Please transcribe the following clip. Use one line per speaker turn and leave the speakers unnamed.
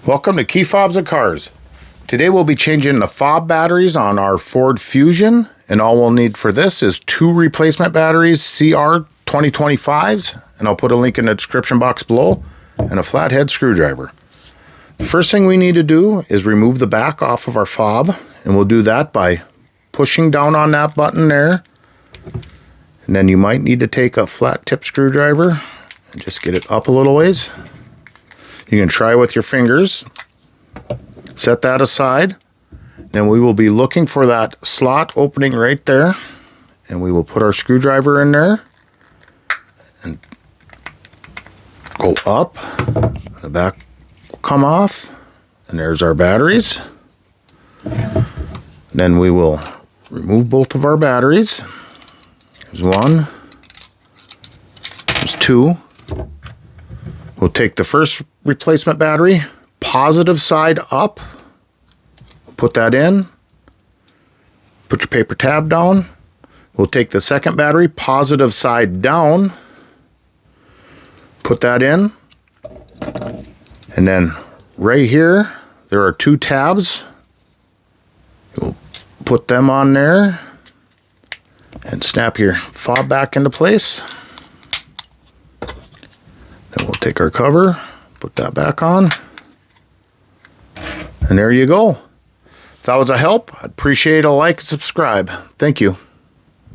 Welcome to Key Fobs and Cars. Today we'll be changing the fob batteries on our Ford Fusion, and all we'll need for this is 2 replacement batteries, CR 2025s, and I'll put a link in the description box below, and a flathead screwdriver. The first thing we need to do is remove the back off of our fob, and we'll do that by pushing down on that button there. And then you might need to take a flat tip screwdriver and just get it up a little ways. You can try with your fingers. Set that aside. Then we will be looking for that slot opening right there. And we will put our screwdriver in there. And go up. The back will come off. And there's our batteries. Then we will remove both of our batteries. There's one. There's two. We'll take the first replacement battery, positive side up, put that in, put your paper tab down. We'll take the second battery, positive side down, put that in, and then right here, there are 2 tabs. You'll put them on there and snap your fob back into place. Then we'll take our cover, put that back on, and there you go. If that was a help, I'd appreciate a like and subscribe. Thank you.